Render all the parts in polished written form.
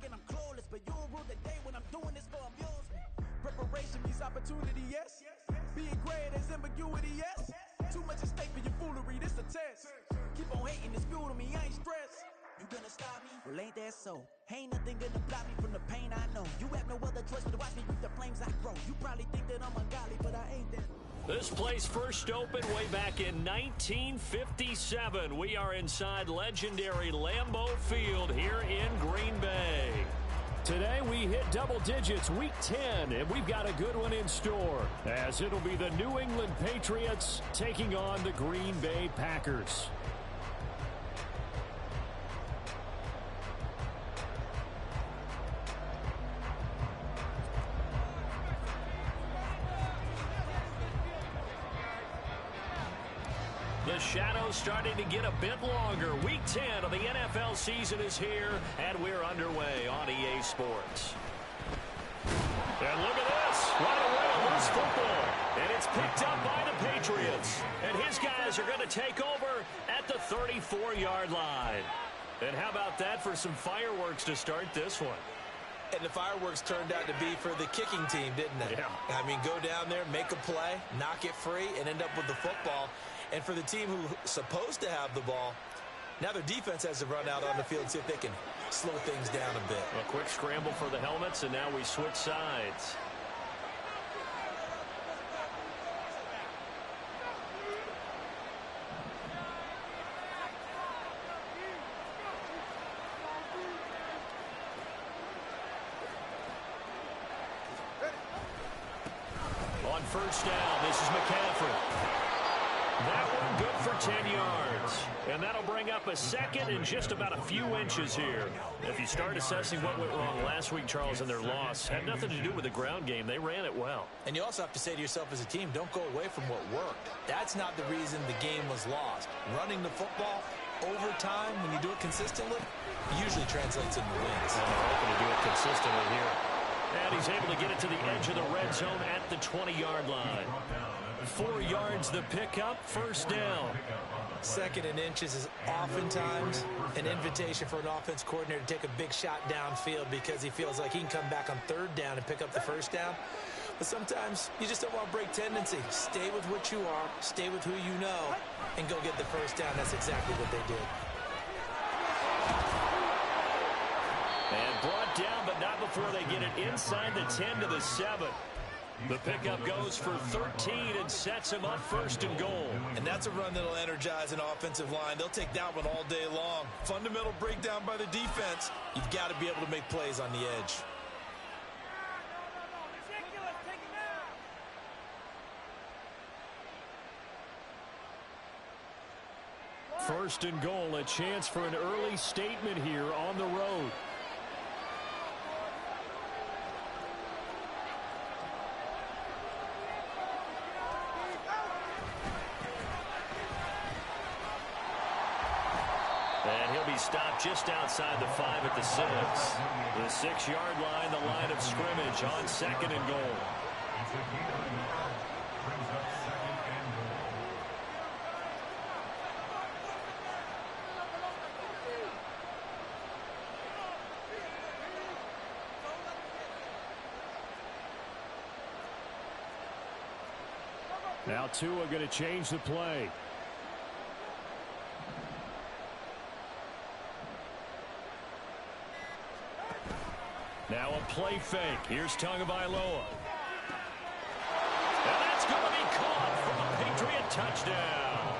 thinking I'm clueless, but you don't rule the day when I'm doing this for amusement. Preparation means opportunity, yes. Being great is ambiguity, yes. Too much at stake for your foolery, this a test. Keep on hating, it's fuel to me, I ain't stressed. You gonna stop me? Well, ain't that so? Ain't nothing gonna block me from the pain I know. You have no other choice but to watch me reap the flames I grow. You probably think that I'm ungodly, but I ain't that. This place first opened way back in 1957. We are inside legendary Lambeau Field here in Green Bay. Today we hit double digits week 10, and we've got a good one in store, as it'll be the New England Patriots taking on the Green Bay Packers. The shadow's starting to get a bit longer. Week 10 of the NFL season is here, and we're underway on EA Sports. And look at this. Right away, a loose football. And it's picked up by the Patriots. And his guys are going to take over at the 34-yard line. And how about that for some fireworks to start this one? And the fireworks turned out to be for the kicking team, didn't they? Yeah. I mean, go down there, make a play, knock it free, and end up with the football. And for the team who's supposed to have the ball, now their defense has to run out on the field and see if they can slow things down a bit. A quick scramble for the helmets, and now we switch sides. On first down, this is McCaffrey. That one good for 10 yards. And that'll bring up a second and just about a few inches here. If you start assessing what went wrong last week, Charles, in their loss, had nothing to do with the ground game. They ran it well. And you also have to say to yourself as a team, don't go away from what worked. That's not the reason the game was lost. Running the football over time, when you do it consistently, usually translates into wins. And they're hoping to do it consistently here. And he's able to get it to the edge of the red zone at the 20-yard line. 4 yards the pickup, first down. Second and inches is oftentimes an invitation for an offense coordinator to take a big shot downfield because he feels like he can come back on third down and pick up the first down. But sometimes you just don't want to break tendency. Stay with what you are, stay with who you know, and go get the first down. That's exactly what they did. And brought down, but not before they get it inside the 10 to the 7. The pickup goes for 13 and sets him up first and goal. And that's a run that'll energize an offensive line. They'll take that one all day long. Fundamental breakdown by the defense. You've got to be able to make plays on the edge. First and goal, a chance for an early statement here on the road. And he'll be stopped just outside the 5 at the 6. The 6-yard line, the line of scrimmage on second and goal. Now Tua going to change the play. Now a play fake. Here's Tagovailoa. And that's going to be caught for a Patriot touchdown.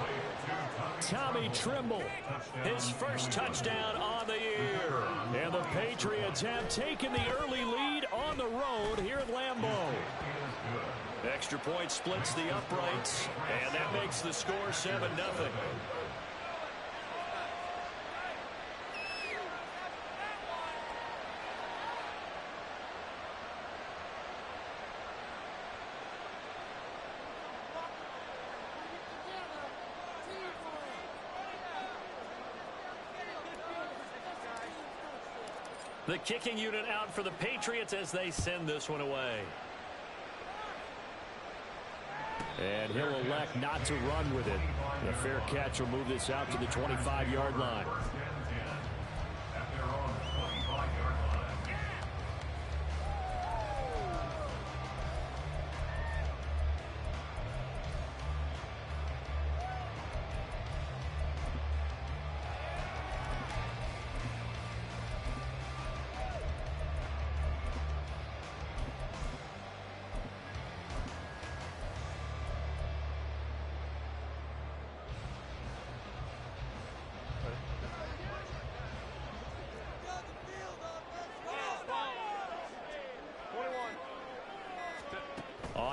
Tommy Tremble, his first touchdown on the year. And the Patriots have taken the early lead on the road here at Lambeau. Extra point splits the uprights, and that makes the score 7-0. The kicking unit out for the Patriots as they send this one away. And he'll elect not to run with it. The fair catch will move this out to the 25-yard line.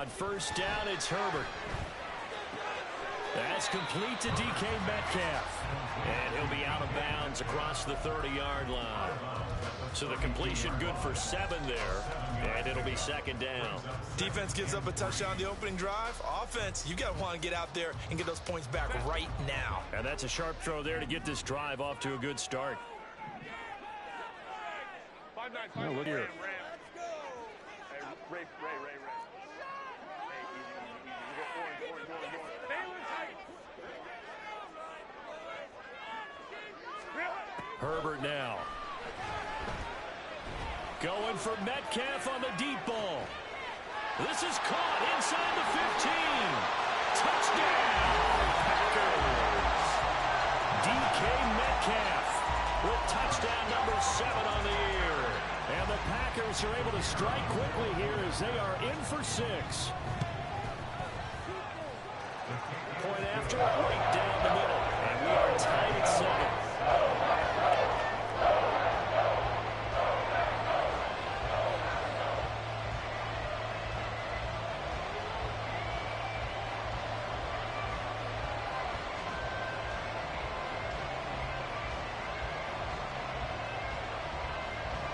On first down, it's Herbert. That's complete to DK Metcalf. And he'll be out of bounds across the 30-yard line. So the completion good for 7 there, and it'll be second down. Defense gives up a touchdown the opening drive. Offense, you got to want to get out there and get those points back right now. And that's a sharp throw there to get this drive off to a good start. Now look here. Herbert now. Going for Metcalf on the deep ball. This is caught inside the 15. Touchdown, Packers. DK Metcalf with touchdown number 7 on the year. And the Packers are able to strike quickly here as they are in for 6. Point after, right down the middle. And we are tied at 7.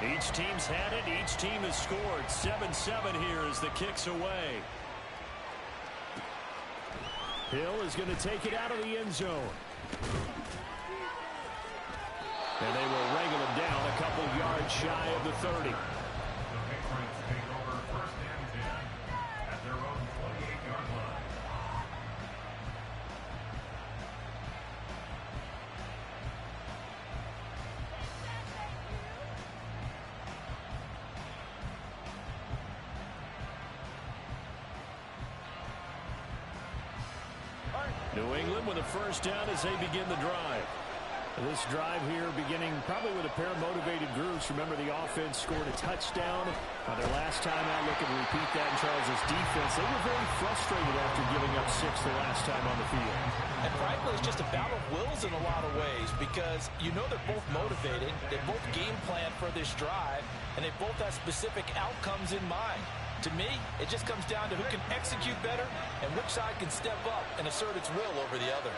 Each team's had it. Each team has scored. 7-7 here as the kick's away. Hill is going to take it out of the end zone. And they will wrangle him down a couple yards shy of the 30. New England with a first down as they begin the drive. This drive here beginning probably with a pair of motivated groups. Remember, the offense scored a touchdown. Their last time out, looking to repeat that in Charles' defense. They were very frustrated after giving up 6 the last time on the field. And frankly, it's just a battle of wills in a lot of ways because you know they're both motivated. They both game plan for this drive, and they both have specific outcomes in mind. To me, it just comes down to who can execute better and which side can step up and assert its will over the other.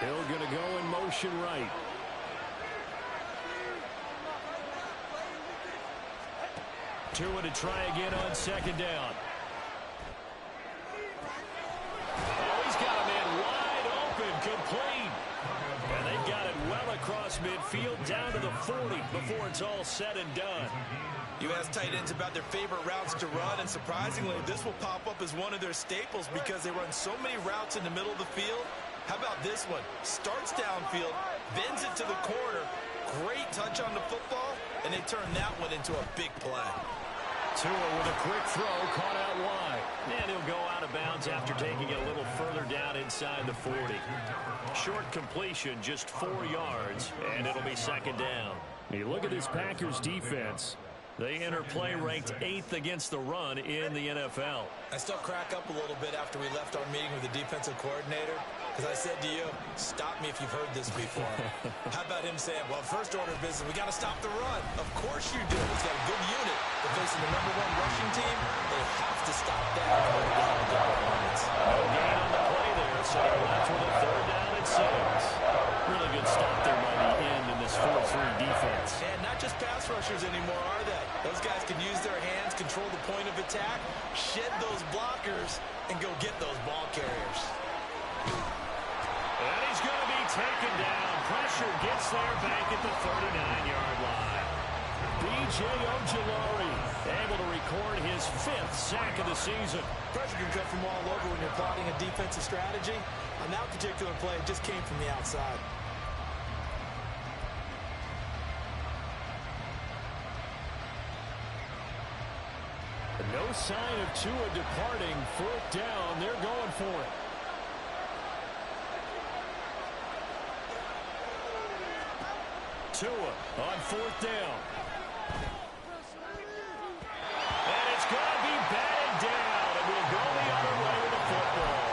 Hill going to go in motion right. Tua to try again on second down. Oh, he's got a man wide open, complete. And they've got it well across midfield down to the 40 before it's all said and done. You ask tight ends about their favorite routes to run, and surprisingly, this will pop up as one of their staples because they run so many routes in the middle of the field. How about this one? Starts downfield, bends it to the corner, great touch on the football, and they turn that one into a big play. Tua with a quick throw, caught out wide. And he'll go out of bounds after taking it a little further down inside the 40. Short completion, just 4 yards, and it'll be second down. You look at this Packers defense. They enter play ranked 8th against the run in the NFL. I still crack up a little bit after we left our meeting with the defensive coordinator because I said to you, stop me if you've heard this before. How about him saying, well, first order of business, we got to stop the run. Of course you do. He's got a good unit. They're facing the #1 rushing team. They have to stop that. No gain on the play there, so they're left with a 3rd down and 6. Really good stop there by the end in this 4-3 defense. And not just pass rushers anymore, are they? Those guys can use their hands, control the point of attack, shed those blockers, and go get those ball carriers. And he's going to be taken down. Pressure gets there back at the 39-yard line. B.J. Ojulari able to record his 5th sack of the season. Pressure can come from all over when you're plotting a defensive strategy. On that particular play, it just came from the outside. No sign of Tua departing. 4th down. They're going for it. Tua on 4th down. And it's going to be batted down, and we'll go the other way with the football.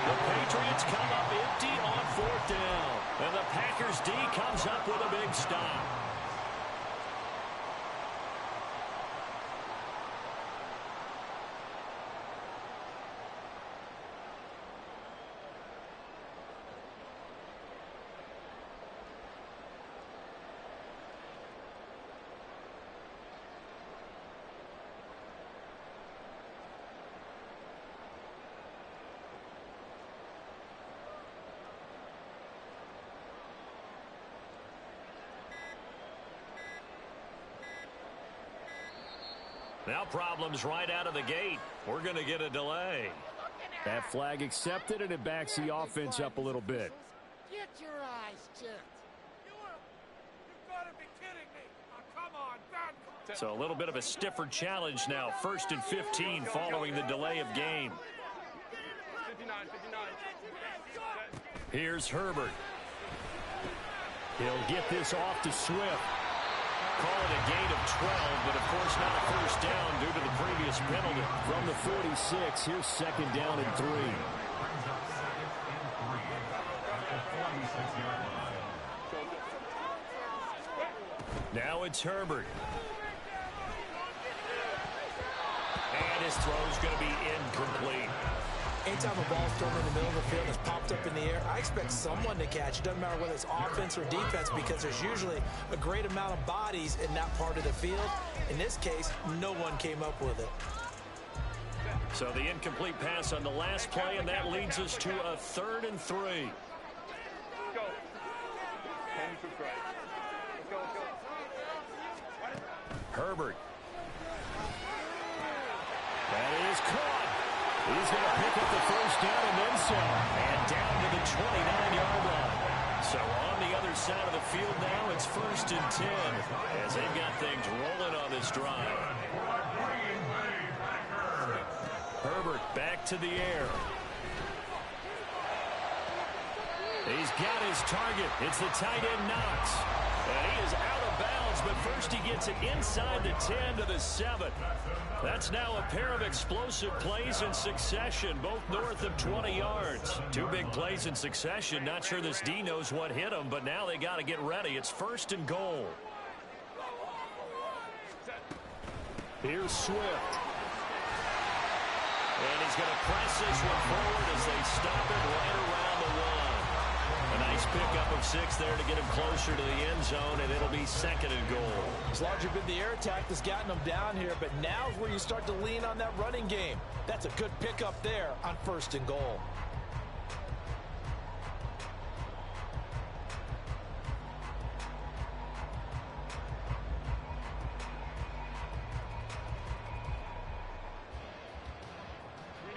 The Patriots come up empty on 4th down, and the Packers D comes up with a big stop. Now problems right out of the gate. We're going to get a delay. That flag accepted, and it backs the offense up a little bit. Get your eyes checked. You gotta be kidding me. Oh, come on, back. So a little bit of a stiffer challenge now. 1st and 15 following the delay of game. 59. Here's Herbert. He'll get this off to Swift. Call it a gain of 12, but of course not a first down due to the previous penalty. From the 46, here's 2nd down and 3. Now it's Herbert. And his throw's going to be incomplete. Anytime a ball's thrown in the middle of the field and it's popped up in the air, I expect someone to catch it. Doesn't matter whether it's offense or defense, because there's usually a great amount of bodies in that part of the field. In this case, no one came up with it. So the incomplete pass on the last play, and that leads us to a 3rd and 3. Go. Herbert. That is caught. He's going to pick up the first down and then some. And down to the 29-yard line. So on the other side of the field now, it's 1st and 10 as they've got things rolling on this drive. Herbert back to the air. He's got his target. It's the tight end Knox. And he is out of bounds, but first he gets it inside the 10 to the 7. That's now a pair of explosive plays in succession, both north of 20 yards. 2 big plays in succession. Not sure this D knows what hit him, but now they got to get ready. It's 1st and goal. Here's Swift. And he's going to press this one forward as they stop it right around the 1. A nice pickup of 6 there to get him closer to the end zone, and it'll be 2nd and goal. It's largely been the air attack that's gotten them down here, but now's where you start to lean on that running game. That's a good pickup there on 1st and goal.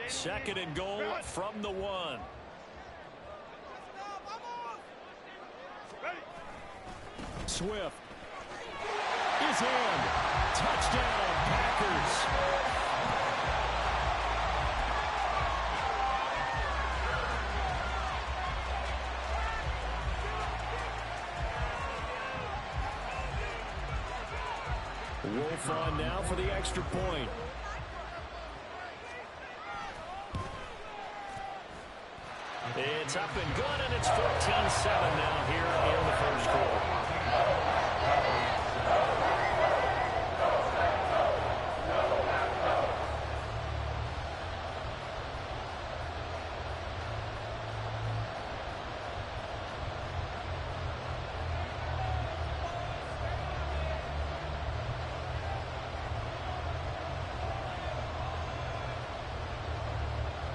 Second and goal from the 1. Swift is in. Touchdown, Packers. Wolf on now for the extra point. It's up and good, and it's 14-7 now here in the first quarter.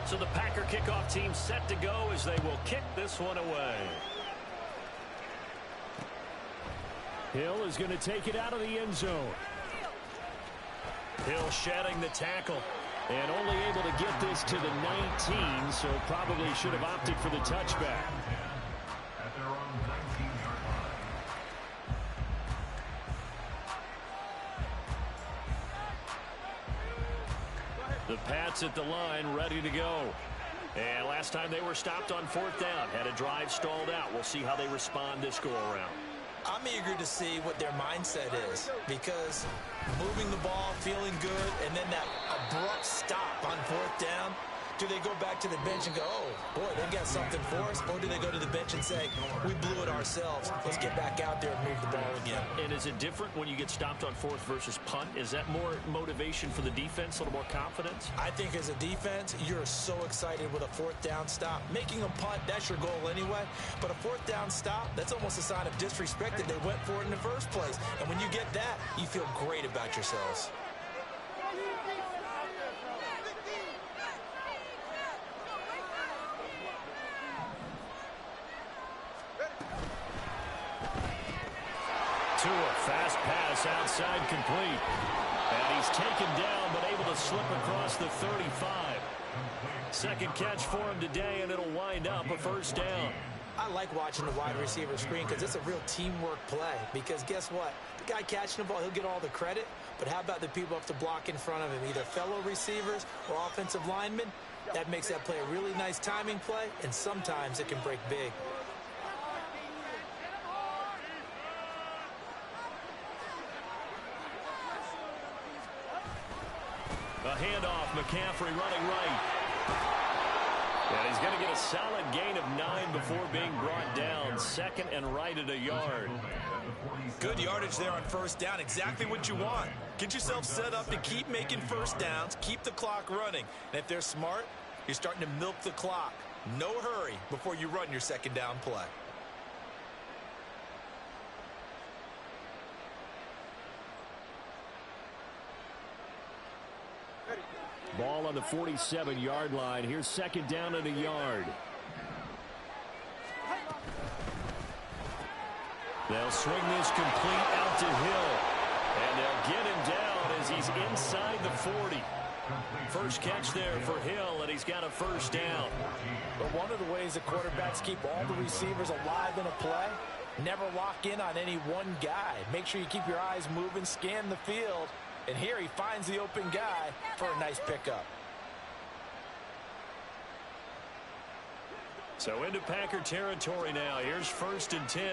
So the Packer kickoff team set to go as they will kick this one away. Hill is going to take it out of the end zone. Hill shedding the tackle. And only able to get this to the 19, so probably should have opted for the touchback. The Pats at the line, ready to go. And last time they were stopped on 4th down, had a drive stalled out. We'll see how they respond this go-around. I'm eager to see what their mindset is, because moving the ball, feeling good, and then that abrupt stop on 4th down, do they go back to the bench and go, oh, boy, they got something for us? Or do they go to the bench and say, we blew it ourselves. Let's get back out there and move the ball again. And is it different when you get stopped on 4th versus punt? Is that more motivation for the defense, a little more confidence? I think as a defense, you're so excited with a 4th down stop. Making a punt, that's your goal anyway. But a 4th down stop, that's almost a sign of disrespect that they went for it in the first place. And when you get that, you feel great about yourselves. Tua, fast pass outside, complete. And he's taken down, but able to slip across the 35. Second catch for him today, and it'll wind up a first down. I like watching the wide receiver screen because it's a real teamwork play. Because guess what? The guy catching the ball, he'll get all the credit. But how about the people up to block in front of him, either fellow receivers or offensive linemen? That makes that play a really nice timing play, and sometimes it can break big. A handoff, McCaffrey running right. And he's going to get a solid gain of 9 before being brought down. Second and right at a yard. Good yardage there on first down. Exactly what you want. Get yourself set up to keep making first downs, keep the clock running. And if they're smart, you're starting to milk the clock. No hurry before you run your second down play. Ball on the 47-yard line. Here's second down and a yard. They'll swing this complete out to Hill. And they'll get him down as he's inside the 40. First catch there for Hill, and he's got a first down. But one of the ways the quarterbacks keep all the receivers alive in a play, never lock in on any one guy. Make sure you keep your eyes moving, scan the field. And here he finds the open guy for a nice pickup. So into Packer territory now. Here's first and 10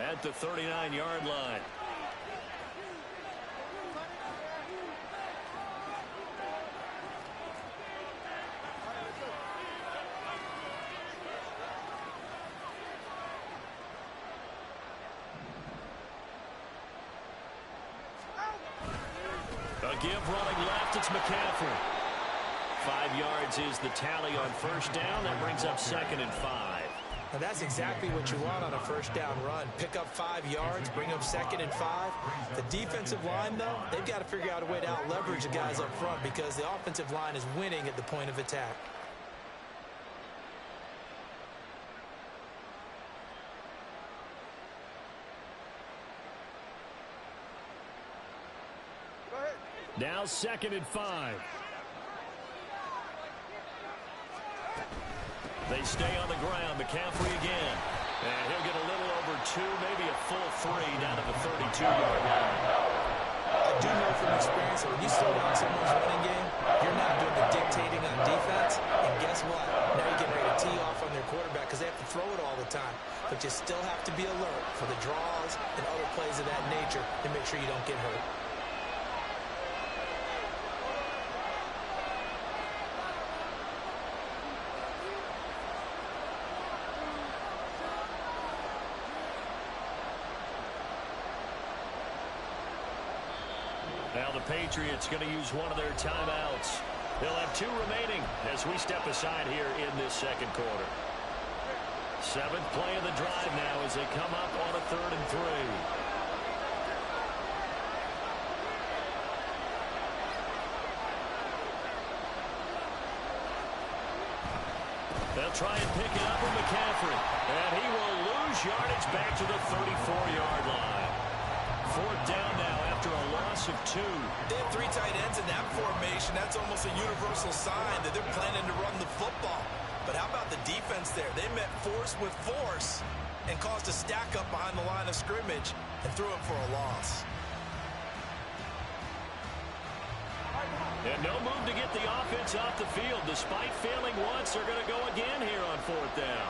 at the 39-yard line. A give running left, it's McCaffrey. 5 yards is the tally on first down. That brings up second and 5. And that's exactly what you want on a first down run. Pick up 5 yards, bring up second and 5. The defensive line, though, they've got to figure out a way to out-leverage the guys up front because the offensive line is winning at the point of attack. Now second and 5. They stay on the ground. McCaffrey again. And he'll get a little over 2, maybe a full 3 down to the 32-yard line. I do know from experience that when you slow down someone's running game, you're not doing the dictating on defense. And guess what? Now you're getting ready to tee off on their quarterback because they have to throw it all the time. But you still have to be alert for the draws and other plays of that nature to make sure you don't get hurt. Now the Patriots going to use one of their timeouts. They'll have 2 remaining as we step aside here in this second quarter. 7th play of the drive now as they come up on a 3rd and 3. They'll try and pick it up with McCaffrey. And he will lose yardage back to the 34-yard line. 4th down now after a loss of 2. They have 3 tight ends in that formation. That's almost a universal sign that they're planning to run the football. But how about the defense there? They met force with force and caused a stack up behind the line of scrimmage and threw it for a loss. And no move to get the offense off the field. Despite failing once, they're going to go again here on 4th down.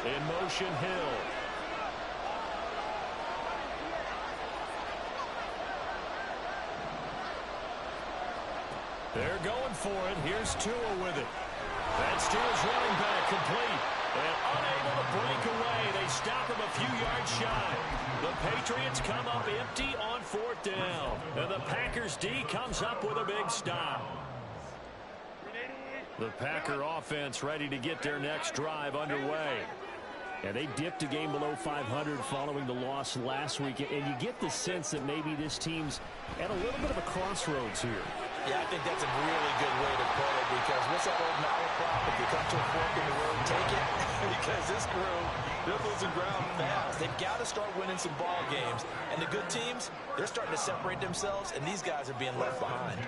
In motion, Hill. They're going for it. Here's Tua with it. That's Tua's running back, complete. And unable to break away. They stop him a few yards shy. The Patriots come up empty on 4th down. And the Packers D comes up with a big stop. The Packer offense ready to get their next drive underway. And they dipped a game below 500 following the loss last week. And you get the sense that maybe this team's at a little bit of a crossroads here. Yeah, I think that's a really good way to put it because what's that old malaprop? If you come to a fork in the road, take it. says this crew, they're losing ground fast. They've got to start winning some ball games. And the good teams, they're starting to separate themselves, and these guys are being left behind.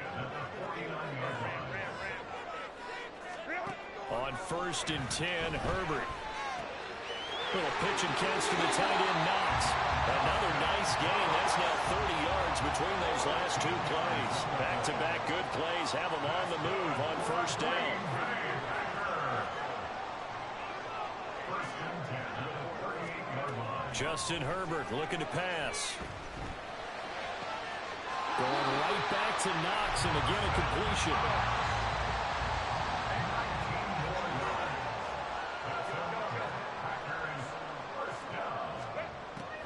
On 1st and 10, Herbert. Little pitch and catch to the tight end, Knox. Another nice game. That's now 30 yards between those last 2 plays. Back-to-back good plays have them on the move on 1st down. Justin Herbert looking to pass. Going right back to Knox, and again a completion.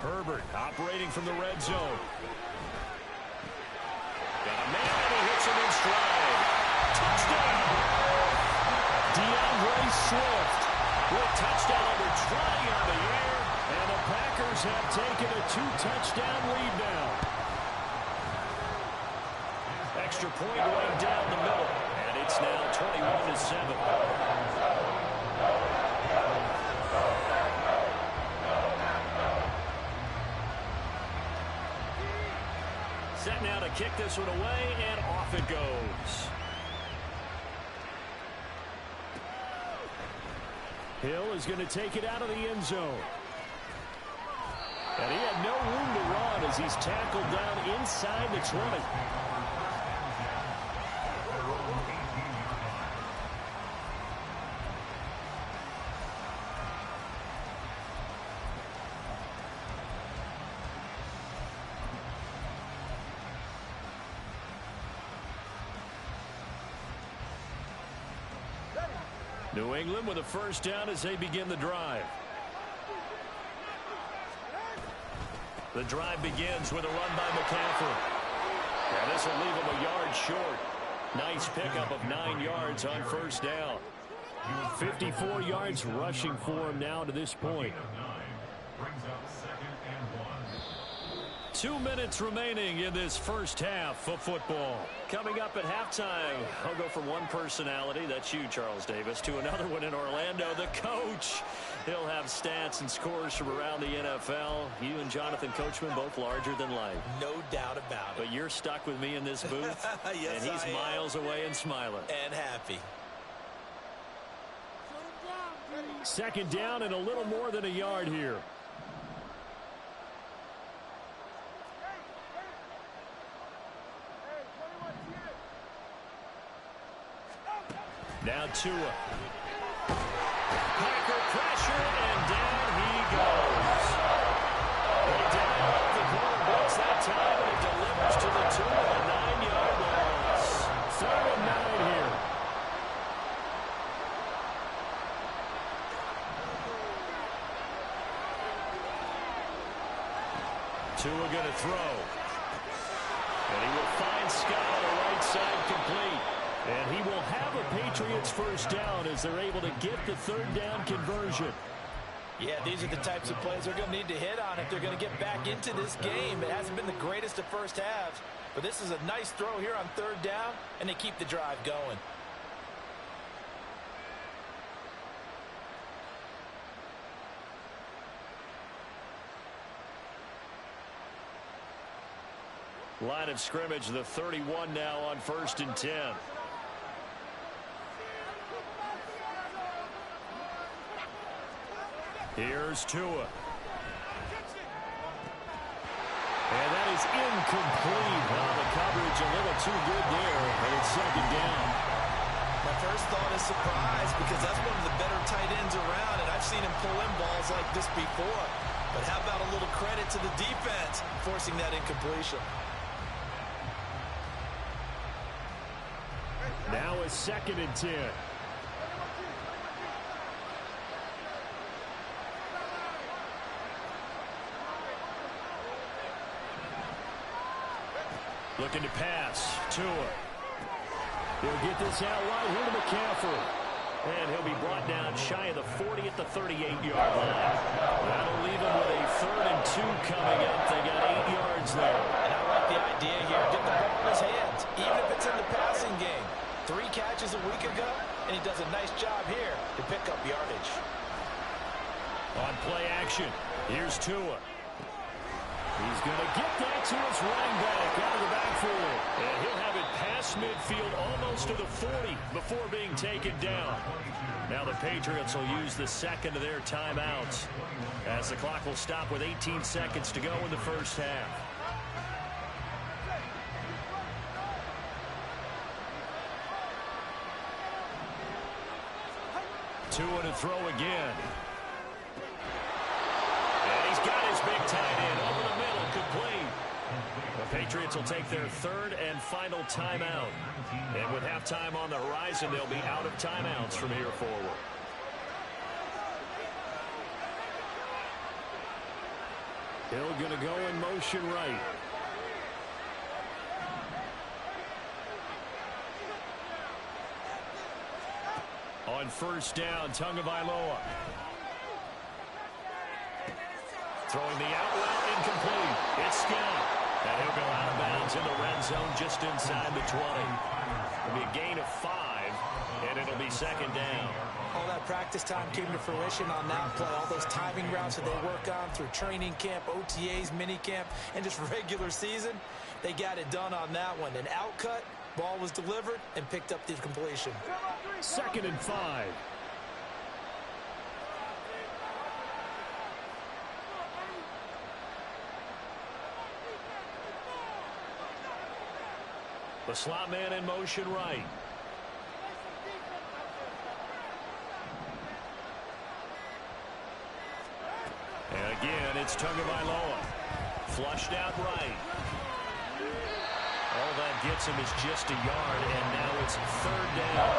Herbert operating from the red zone. Got a man, and he hits him in stride. Touchdown! DeAndre Swift with touchdown number 20 on the air, and the Packers have taken a 2-touchdown lead now. Extra point going down the middle, and it's now 21-7. Set now to kick this one away, and off it goes. Hill is going to take it out of the end zone. And he had no room to run as he's tackled down inside the 20. New England with a 1st down as they begin the drive. The drive begins with a run by McCaffrey. And this will leave him a yard short. Nice pickup of 9 yards on 1st down. 54 yards rushing for him now to this point. 2 minutes remaining in this 1st half of football. Coming up at halftime, I'll go from one personality, that's you, Charles Davis, to another one in Orlando, the coach. He'll have stats and scores from around the NFL. You and Jonathan Coachman both larger than life. No doubt about it. But you're stuck with me in this booth, yes, and he's miles away and smiling. And happy. 2nd down and a little more than a yard here. Now Tua. Packer pressure, and down he goes. They down off the corner blitz that time, and it delivers to the Tua, a 9-yard loss. 3rd and 9 here. Tua going to throw. And he will find Scott on the right side, complete. And he will have a Patriots 1st down as they're able to get the 3rd down conversion. Yeah, these are the types of plays they're going to need to hit on if they're going to get back into this game. It hasn't been the greatest of 1st halves, but this is a nice throw here on 3rd down, and they keep the drive going. Line of scrimmage, the 31 now on 1st and 10. Here's Tua. And that is incomplete. Well, the coverage a little too good there, and it's 2nd down. My first thought is surprise, because that's one of the better tight ends around, and I've seen him pull in balls like this before. But how about a little credit to the defense forcing that incompletion? Now a 2nd and 10. Looking to pass. Tua. He'll get this out wide here to McCaffrey. And he'll be brought down shy of the 40 at the 38-yard line. That'll leave him with a 3rd and 2 coming up. They got 8 yards there. And I like the idea here. Get the ball in his hands, even if it's in the passing game. 3 catches a week ago, and he does a nice job here to pick up yardage. On play action, here's Tua. He's going to get that to his running back out of the backfield. And he'll have it past midfield almost to the 40 before being taken down. Now the Patriots will use the second of their timeouts as the clock will stop with 18 seconds to go in the first half. Tua to throw again. And he's got his big tight end over the middle, complete. The Patriots will take their third and final timeout. And with halftime on the horizon, they'll be out of timeouts from here forward. Hill going to go in motion right. On first down, Tagovailoa. Throwing the out route, incomplete. It's Scott. And he'll go out of bounds in the red zone just inside the 20. It'll be a gain of 5, and it'll be second down. All that practice time came to fruition on that play. All those timing routes that they work on through training camp, OTAs, minicamp, and just regular season, they got it done on that one. An out cut, ball was delivered, and picked up the completion. 2nd and 5. The slot man in motion right. And again, it's Tagovailoa. Flushed out right. All that gets him is just a yard, and now it's third down.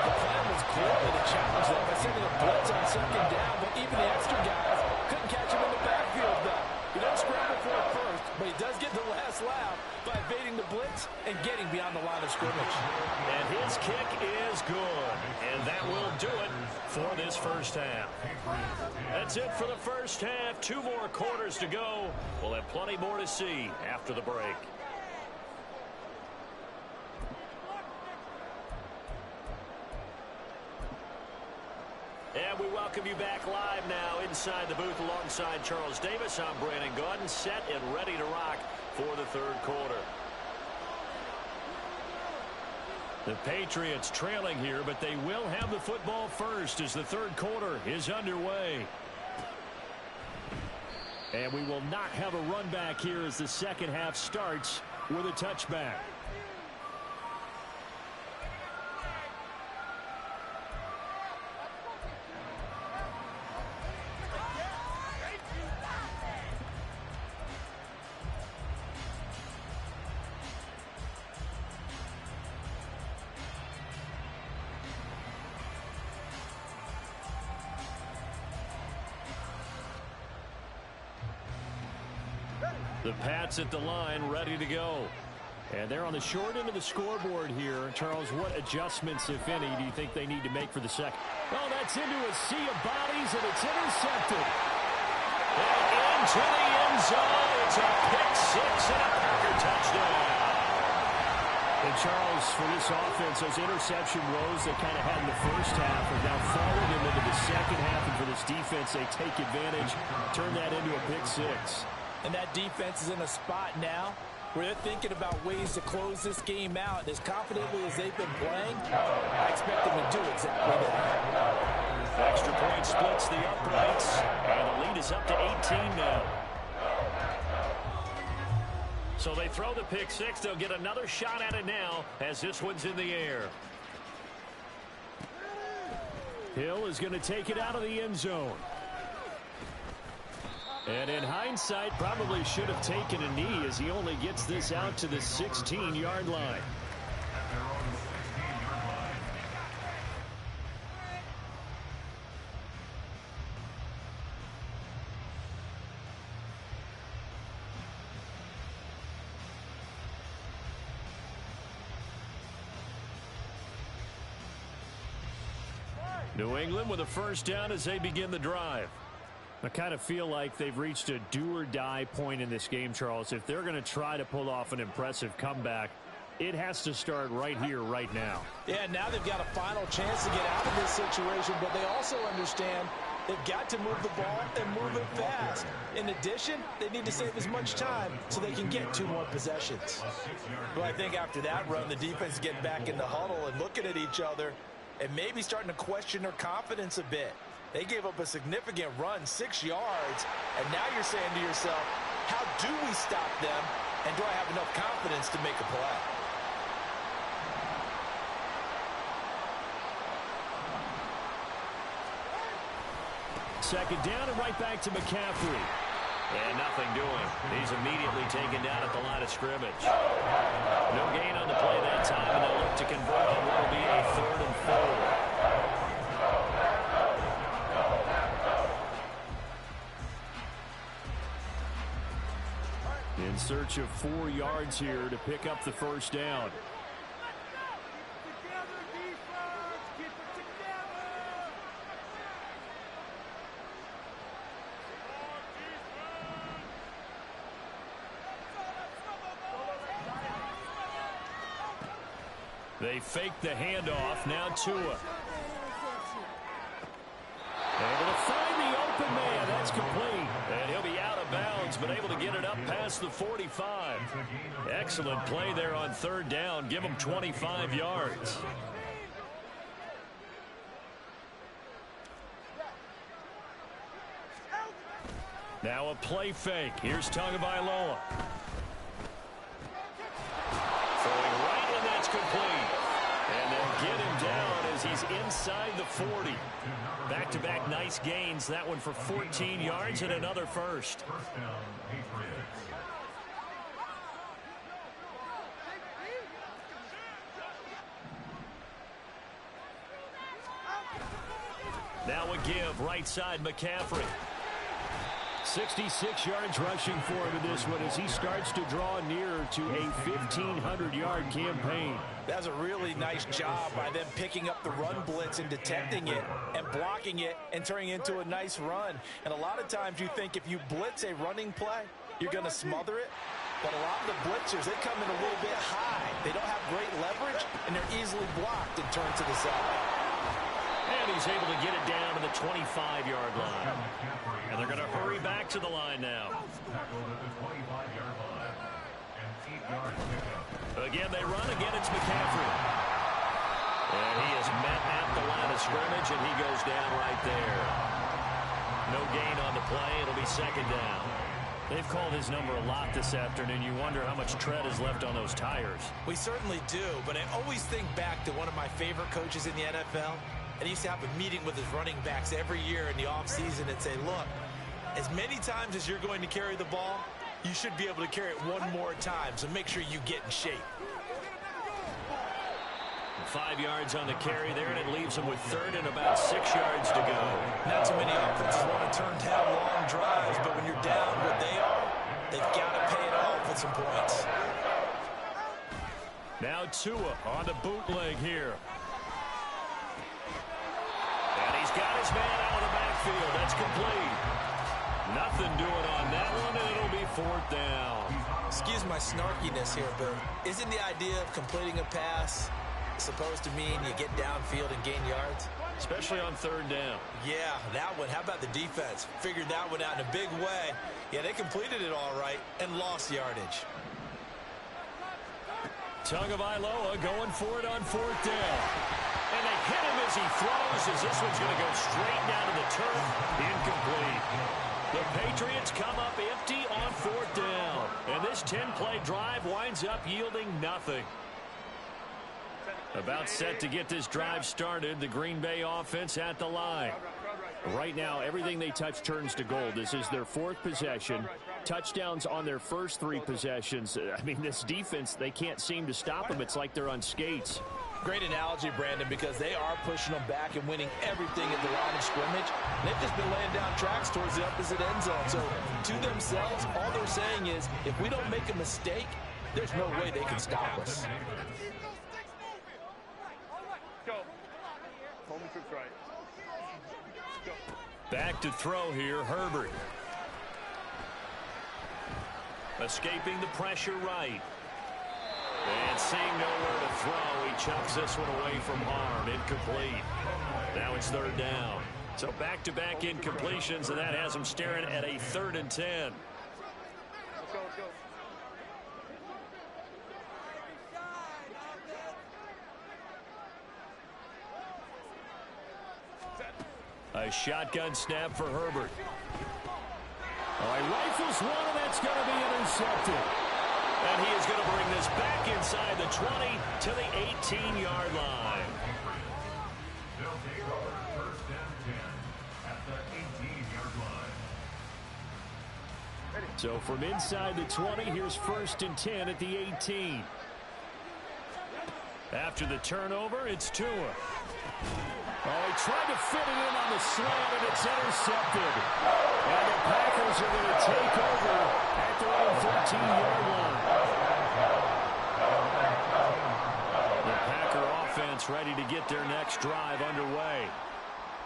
The plan was clearly to challenge them by sending a blitz on second down, but even the extra guys couldn't catch him in the backfield, though. He doesn't scramble for it first, but he does get the last laugh by evading the blitz and getting beyond the line of scrimmage. And his kick is good, and that will do it for this first half. That's it for the first half. 2 more quarters to go. We'll have plenty more to see after the break. And we welcome you back live now inside the booth alongside Charles Davis. I'm Brandon Gaudin, set and ready to rock for the third quarter. The Patriots trailing here, but they will have the football first as the third quarter is underway. And we will not have a run back here as the second half starts with a touchback. The Pats at the line, ready to go. And they're on the short end of the scoreboard here. Charles, what adjustments, if any, do you think they need to make for the second? Oh, that's into a sea of bodies, and it's intercepted. And into the end zone. It's a pick six and a Packer touchdown. And Charles, for this offense, those interception rows they kind of had in the first half have now followed them into the second half. And for this defense, they take advantage, turn that into a pick six. And that defense is in a spot now where they're thinking about ways to close this game out. As confidently as they've been playing, I expect them to do exactly that. Extra point splits the uprights, and the lead is up to 18 now. So they throw the pick six. They'll get another shot at it now as this one's in the air. Hill is going to take it out of the end zone. And in hindsight, probably should have taken a knee as he only gets this out to the 16-yard line. New England with a first down as they begin the drive. I kind of feel like they've reached a do-or-die point in this game, Charles. If they're going to try to pull off an impressive comeback, it has to start right here, right now. Yeah, now they've got a final chance to get out of this situation, but they also understand They've got to move the ball and move it fast. In addition, they need to save as much time so they can get 2 more possessions. Well, I think after that run, the defense getting back in the huddle and looking at each other and maybe starting to question their confidence a bit. They gave up a significant run, 6 yards, and now you're saying to yourself, how do we stop them, and do I have enough confidence to make a play? Second down and right back to McCaffrey. And nothing doing. He's immediately taken down at the line of scrimmage. No gain on the play that time, and they'll look to convert on what will be a 3rd and 4. In search of 4 yards here to pick up the first down. They fake the handoff. Now Tua. Able to find the open man. That's complete. And he'll be out of bounds, but able to get it up past the 45. Excellent play there on 3rd down. Give him 25 yards. Now a play fake. Here's Tagovailoa. Throwing right, and that's complete. And they'll get him down as he's inside the 40. Back-to-back nice gains. That one for 14 yards and another first. Now a give right side McCaffrey. 66 yards rushing for him in this one as he starts to draw nearer to a 1,500-yard campaign. That's a really nice job by them picking up the run blitz and detecting it and blocking it and turning it into a nice run. And a lot of times you think if you blitz a running play, you're going to smother it. But a lot of the blitzers, they come in a little bit high. They don't have great leverage, and they're easily blocked and turned to the side. And he's able to get it down to the 25-yard line. And they're going to hurry back to the line now. Again, they run. Again, it's McCaffrey. And he is met at the line of scrimmage, and he goes down right there. No gain on the play. It'll be 2nd down. They've called his number a lot this afternoon. You wonder how much tread is left on those tires. We certainly do, but I always think back to one of my favorite coaches in the NFL. And he used to have a meeting with his running backs every year in the offseason and say, look, as many times as you're going to carry the ball, you should be able to carry it one more time, so make sure you get in shape. 5 yards on the carry there, and it leaves them with 3rd and about 6 yards to go. Not too many offenses want to turn down long drives, but when you're down what they are, they've got to pay it off with some points. Now Tua on the bootleg here. And he's got his man out of the backfield. That's complete. Nothing doing on that one, and it'll be 4th down. Excuse my snarkiness here, but isn't the idea of completing a pass supposed to mean you get downfield and gain yards? Especially on 3rd down. Yeah, that one. How about the defense? Figured that one out in a big way. Yeah, they completed it all right and lost yardage. Tagovailoa going for it on 4th down. And they hit him as he throws, as this one's going to go straight down to the turf. Incomplete. The Patriots come up empty on 4th down. And this 10-play drive winds up yielding nothing. About set to get this drive started. The Green Bay offense at the line. Right now, everything they touch turns to gold. This is their 4th possession. Touchdowns on their first 3 possessions. I mean, this defense, they can't seem to stop them. It's like they're on skates. Great analogy, Brandon, because they are pushing them back and winning everything at the line of scrimmage. And they've just been laying down tracks towards the opposite end zone. So to themselves, all they're saying is, if we don't make a mistake, there's no way they can stop us. Back to throw here, Herbert. Escaping the pressure right. And seeing nowhere to throw, he chucks this one away from harm. Incomplete. Now it's 3rd down. So back-to-back incompletions, and that has them staring at a 3rd and 10. A shotgun snap for Herbert. Oh, he rifles one, and that's going to be intercepted. And he is going to bring this back inside the 20 to the 18-yard line. They'll take over 1st and 10 at the 18-yard line. So from inside the 20, here's 1st and 10 at the 18. After the turnover, it's Tua. Oh, he tried to fit it in on the slant, and it's intercepted. And the Packers are going to take over at their own 13-yard line. The Packer offense ready to get their next drive underway.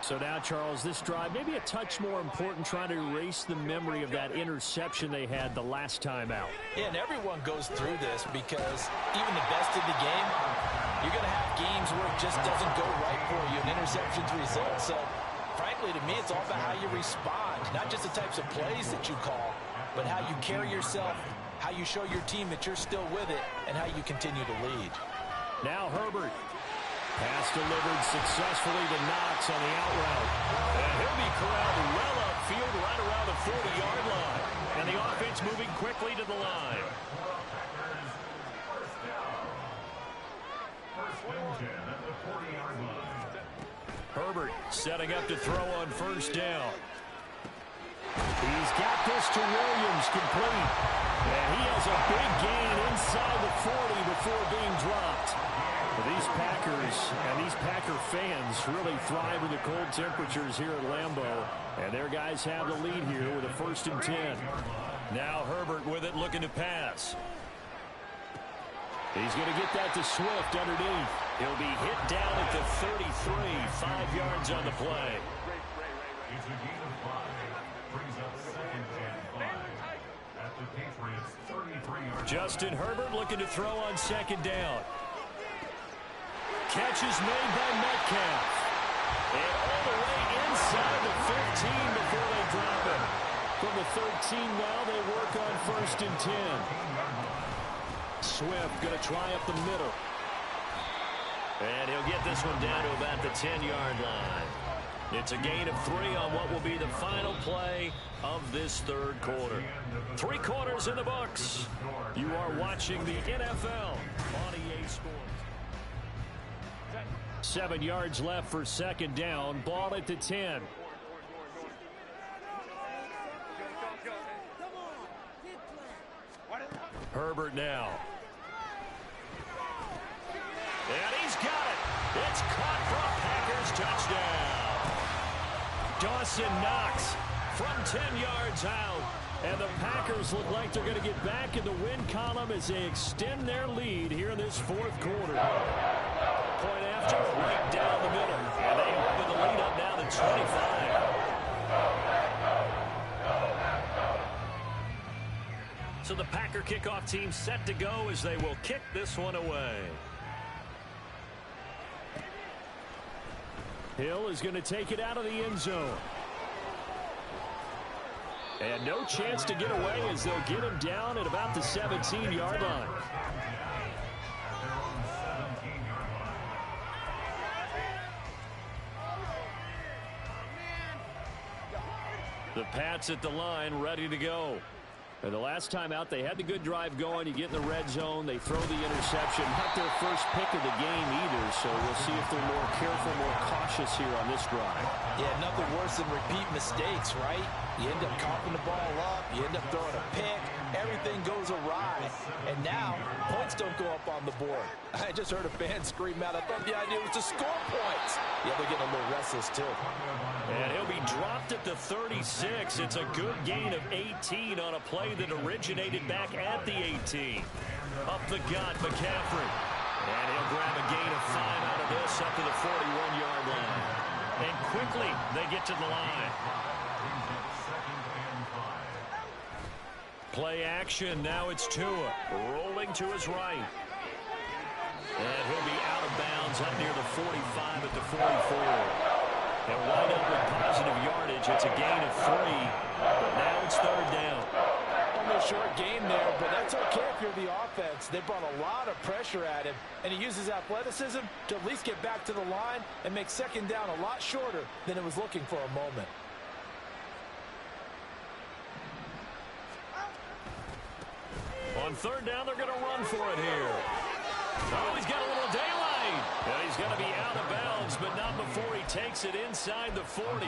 So now, Charles, this drive maybe a touch more important, trying to erase the memory of that interception they had the last time out. Yeah, and everyone goes through this because even the best of the game, you're going to have games where it just doesn't go right for you, and interceptions result. So, frankly, to me, it's all about how you respond, not just the types of plays that you call, but how you carry yourself, how you show your team that you're still with it, and how you continue to lead. Now Herbert. Pass delivered successfully to Knox on the out route. And he'll be corralled well upfield right around the 40-yard line. And the offense moving quickly to the line. Herbert setting up to throw on 1st down. He's got this to Williams, complete. And he has a big gain inside the 40 before being dropped. These Packers and these Packer fans really thrive in the cold temperatures here at Lambeau. And their guys have the lead here with a 1st and 10. Now Herbert with it, looking to pass. He's going to get that to Swift underneath. He'll be hit down at the 33, 5 yards on the play. It's a gain of 5. Brings up 2nd and 5 at the Patriots' 33-yard line. Justin Herbert looking to throw on 2nd down. Catch is made by Metcalf. And all the way inside the 15 before they drop it. From the 13 now, they work on 1st and 10. Swift going to try up the middle. And he'll get this one down to about the 10-yard line. It's a gain of 3 on what will be the final play of this 3rd quarter. 3 quarters in the books. You are watching the NFL on EA Sports. 7 yards left for 2nd down. Ball at the 10. Herbert now. And he's got it. It's caught for a Packers touchdown. Dawson Knox from 10 yards out. And the Packers look like they're going to get back in the win column as they extend their lead here in this 4th quarter. Point after, right down the middle. And they open the lead up now to 25. So the Packer kickoff team set to go as they will kick this one away. Hill is going to take it out of the end zone. And no chance to get away as they'll get him down at about the 17-yard line. The Pats at the line, ready to go. And the last time out, they had the good drive going. You get in the red zone, they throw the interception. Not their first pick of the game either, so we'll see if they're more careful, more cautious here on this drive. Yeah, nothing worse than repeat mistakes, right? You end up coughing the ball up, you end up throwing a pick, everything goes awry. And now, points don't go up on the board. I just heard a fan scream out, I thought the idea was to score points. Yeah, they're getting a little restless too. And he'll be dropped at the 36. It's a good gain of 18 on a play that originated back at the 18. Up the gut, McCaffrey. And he'll grab a gain of 5 out of this up to the 41-yard line. And quickly, they get to the line. Play action. Now it's Tua rolling to his right. And he'll be out of bounds up near the 45 at the 44. They'll wind up with yardage. It's a gain of 3, but now it's 3rd down. Only a short gain there, but that's okay if you're the offense. They brought a lot of pressure at him, and he uses athleticism to at least get back to the line and make 2nd down a lot shorter than it was looking for a moment. On 3rd down, they're going to run for it here. Oh, he's got a little daylight. And he's going to be out of bounds, but not before he takes it inside the 40.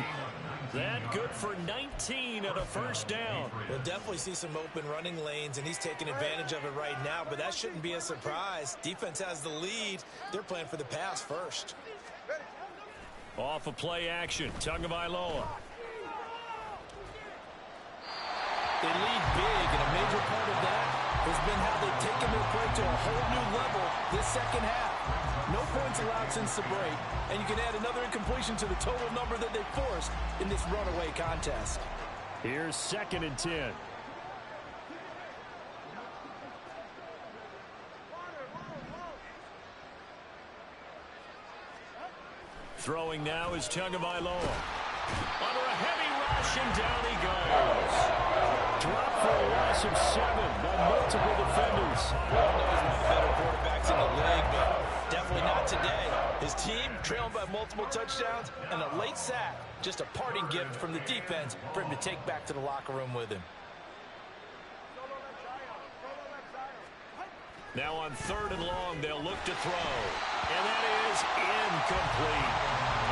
That good for 19 at a 1st down. We'll definitely see some open running lanes, and he's taking advantage of it right now, but that shouldn't be a surprise. Defense has the lead. They're playing for the pass first. Off of play action, Tagovailoa. They lead big, and a major part of that has been how they've taken their play to a whole new level this 2nd half. No points allowed since the break, and you can add another incompletion to the total number that they forced in this runaway contest. Here's 2nd and 10. Throwing now is Tagovailoa. Under a heavy rush, and down he goes. Dropped for a loss of 7 by multiple defenders. Well, he's one of the better quarterbacks in the league, but definitely not today. His team trailing by multiple touchdowns, and a late sack. Just a parting gift from the defense for him to take back to the locker room with him. Now on 3rd and long, they'll look to throw. And that is incomplete.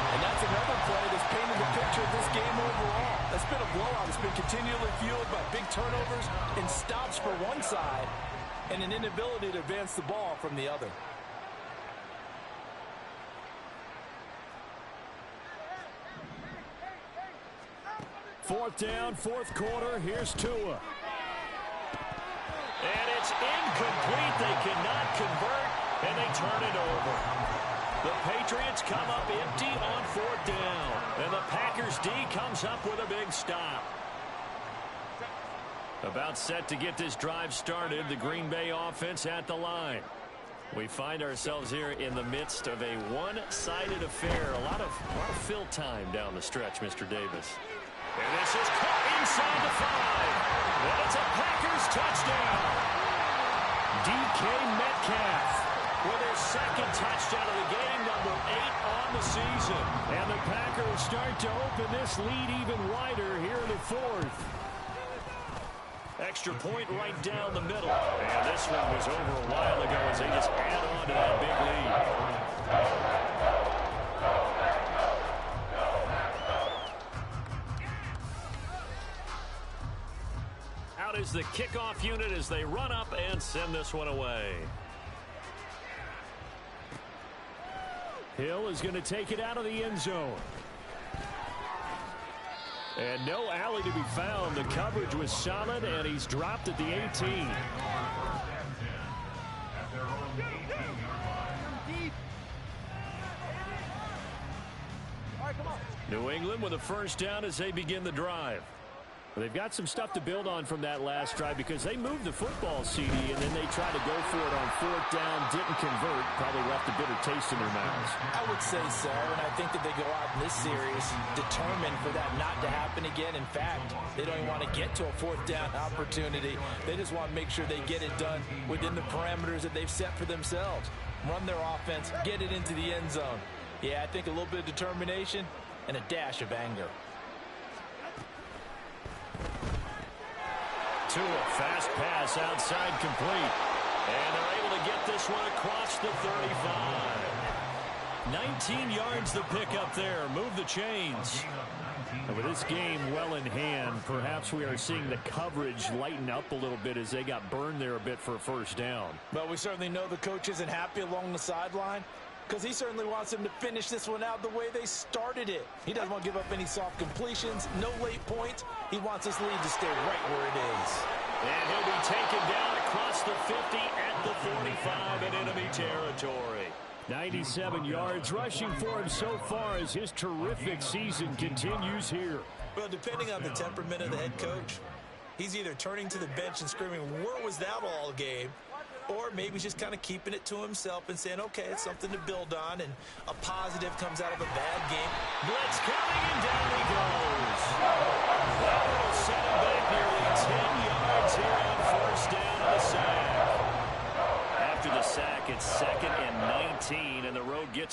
And that's another play that's painted the picture of this game overall. That's been a blowout. It's been continually fueled by big turnovers and stops for one side and an inability to advance the ball from the other. Fourth down, 4th quarter. Here's Tua. And it's incomplete. They cannot convert, and they turn it over. The Patriots come up empty on 4th down, and the Packers D comes up with a big stop. About set to get this drive started, the Green Bay offense at the line. We find ourselves here in the midst of a one-sided affair. A lot of fill time down the stretch, Mr. Davis. And this is caught inside the 5. And it's a Packers touchdown. DK Metcalf with his 2nd touchdown of the game, number 8 on the season. And the Packers start to open this lead even wider here in the 4th. Extra point right down the middle. And this one was over a while ago as they just add on to that big lead. Out is the kickoff unit as they run up and send this one away. Hill is going to take it out of the end zone. And no alley to be found. The coverage was solid, and he's dropped at the 18. New England with a 1st down as they begin the drive. Well, they've got some stuff to build on from that last drive because they moved the football, CD, and then they tried to go for it on 4th down, didn't convert, probably left a bitter taste in their mouths. I would say so, and I think that they go out in this series determined for that not to happen again. In fact, they don't even want to get to a 4th down opportunity. They just want to make sure they get it done within the parameters that they've set for themselves. Run their offense, get it into the end zone. Yeah, I think a little bit of determination and a dash of anger. Tua, fast pass outside complete. And they're able to get this one across the 35. 19 yards the pick up there. Move the chains. And with this game well in hand, perhaps we are seeing the coverage lighten up a little bit as they got burned there a bit for a 1st down. But we certainly know the coach isn't happy along the sideline because he certainly wants them to finish this one out the way they started it. He doesn't want to give up any soft completions, no late points. He wants this lead to stay right where it is. And he'll be taken down across the 50 at the 45 in enemy territory. 97 yards rushing for him so far as his terrific season continues here. Well, depending on the temperament of the head coach, he's either turning to the bench and screaming, "Where was that all game?" Or maybe he's just kind of keeping it to himself and saying, okay, it's something to build on, and a positive comes out of a bad game. Blitz coming, and down he goes.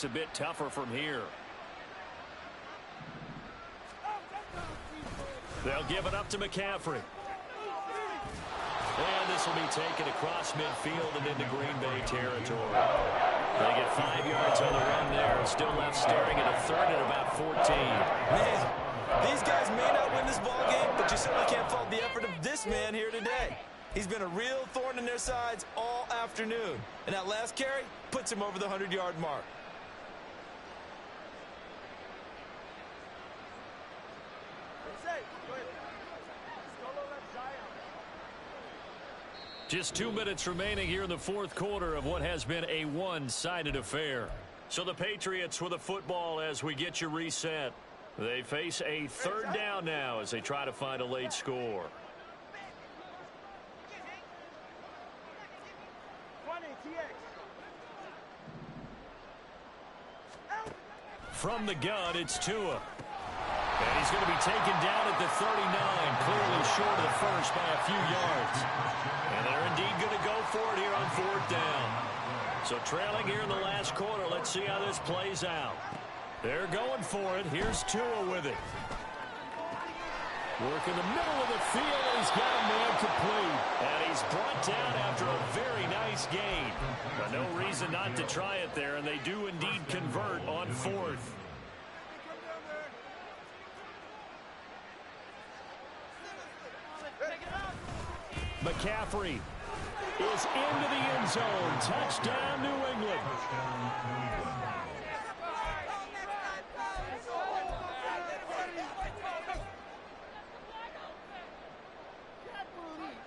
gets a bit tougher from here. They'll give it up to McCaffrey. And this will be taken across midfield and into Green Bay territory. They get 5 yards on the run there and still left staring at a third and about 14. Man, these guys may not win this ball game, but you certainly can't fault the effort of this man here today. He's been a real thorn in their sides all afternoon. And that last carry puts him over the 100-yard mark. Just 2 minutes remaining here in the fourth quarter of what has been a one-sided affair. So the Patriots with the football as we get you reset. They face a third down now as they try to find a late score. From the gun, it's Tua. And he's going to be taken down at the 39, clearly short of the first by a few yards. And they're indeed going to go for it here on fourth down. So trailing here in the last quarter, let's see how this plays out. They're going for it. Here's Tua with it. Work in the middle of the field, and he's got a man complete. And he's brought down after a very nice gain. But no reason not to try it there, and they do indeed convert on fourth. McCaffrey is into the end zone. Touchdown, New England.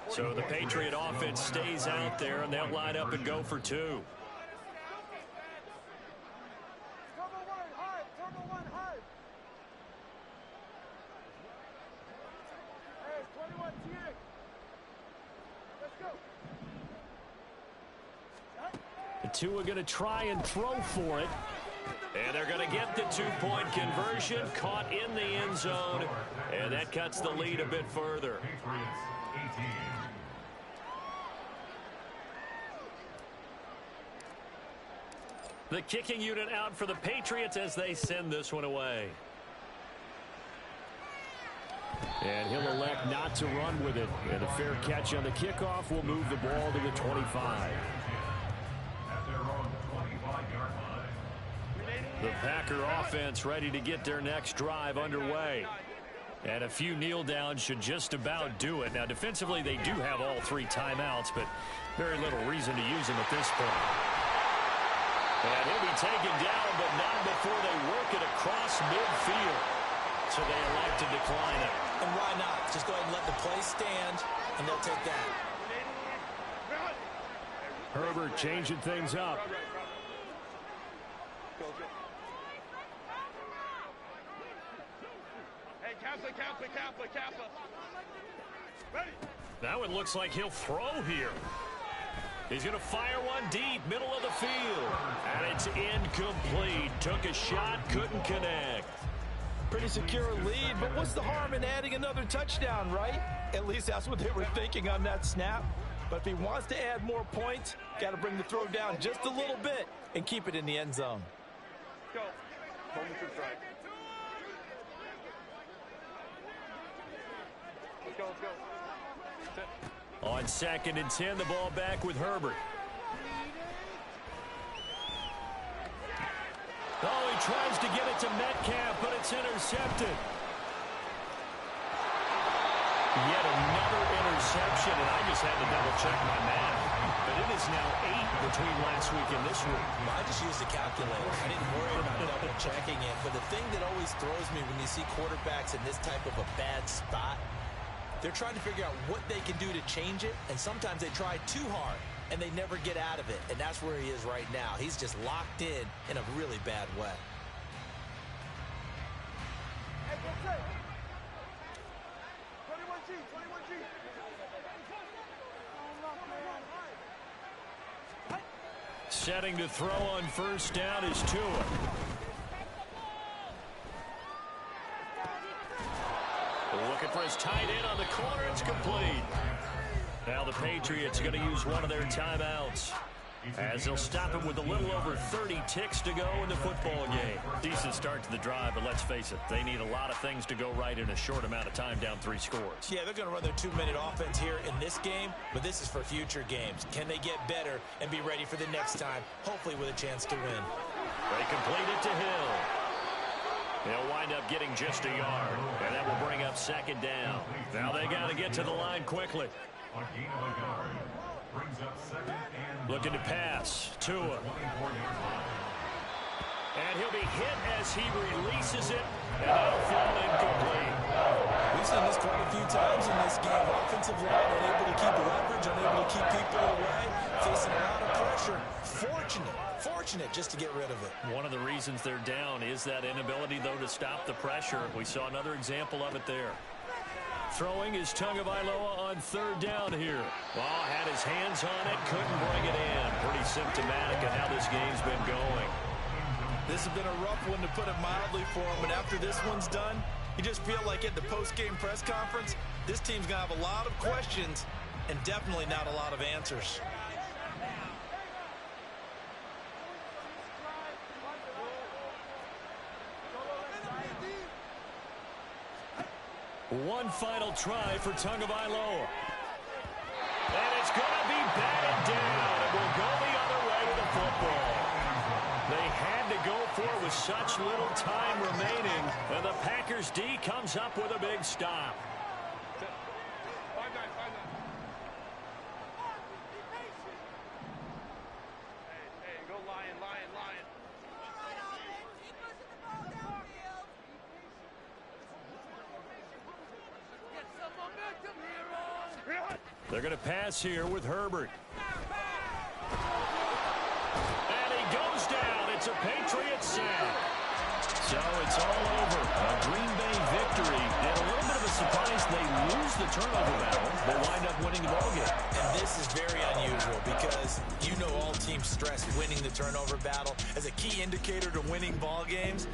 So the Patriot offense stays out there, and they'll line up and go for two. The two are going to try and throw for it. And they're going to get the two-point conversion, caught in the end zone, and that cuts the lead a bit further. The kicking unit out for the Patriots as they send this one away. And he'll elect not to run with it. And a fair catch on the kickoff will move the ball to the 25. The Packer offense ready to get their next drive underway. And a few kneel downs should just about do it. Now, defensively, they do have all three timeouts, but very little reason to use them at this point. And he'll be taken down, but not before they work it across midfield. So they elect to decline it. And why not? Just go ahead and let the play stand, and they'll take that. Herbert changing things up. That one looks like he'll throw here. He's going to fire one deep, middle of the field. And it's incomplete. Took a shot, couldn't connect. Pretty secure lead, but what's the harm in adding another touchdown, right? At least that's what they were thinking on that snap. But if he wants to add more points, got to bring the throw down just a little bit and keep it in the end zone. Go. Hold the strike. Let's go, let's go. On 2nd and 10, the ball back with Herbert. Oh, he tries to get it to Metcalf, but it's intercepted. Yet another interception, and I just had to double-check my math. But it is now 8 between last week and this week. I just used a calculator. I didn't worry about double-checking it. But the thing that always throws me when you see quarterbacks in this type of a bad spot, they're trying to figure out what they can do to change it, and sometimes they try too hard, and they never get out of it, and that's where he is right now. He's just locked in a really bad way. Hey, that's it. 21G, 21G. Setting to throw on first down is Tua. Looking for his tight end on the corner. It's complete. Now the Patriots are going to use one of their timeouts. as they'll stop it with a little over 30 ticks to go in the football game. Decent start to the drive, but let's face it, they need a lot of things to go right in a short amount of time, down 3 scores. Yeah, they're going to run their 2-minute offense here in this game, but this is for future games. Can they get better and be ready for the next time, hopefully with a chance to win? They complete it to Hill. They'll wind up getting just a yard, and that will bring up second down. Now they got to get to the line quickly. A gain of a yard. Brings up second and Looking to pass. Tua. 24-yard line. And he'll be hit as he releases it, and that'll fall incomplete. We've seen this quite a few times in this game. Offensive line unable to keep leverage, unable to keep people away, facing a lot of pressure. Fortunate just to get rid of it. One of the reasons they're down is that inability, though, to stop the pressure. We saw another example of it there. Throwing is Tagovailoa on third down here. Well, had his hands on it, couldn't bring it in. Pretty symptomatic of how this game's been going. This has been a rough one, to put it mildly, for him. And after this one's done, you just feel like at the post-game press conference, this team's going to have a lot of questions and definitely not a lot of answers. One final try for Tagovailoa. And it's going to be batted down. It will go the other way with the football. They had to go for it with such little time remaining. And the Packers D comes up with a big stop. Hey, go Lion. Get some momentum here, They're going to pass here with Herbert. And he goes down. It's a Patriots sack. So it's all over. A Green Bay victory. And a little bit of a surprise, they lose the turnover battle. They wind up winning the ballgame. And this is very unusual because you know all teams stress winning the turnover battle as a key indicator to winning ball games.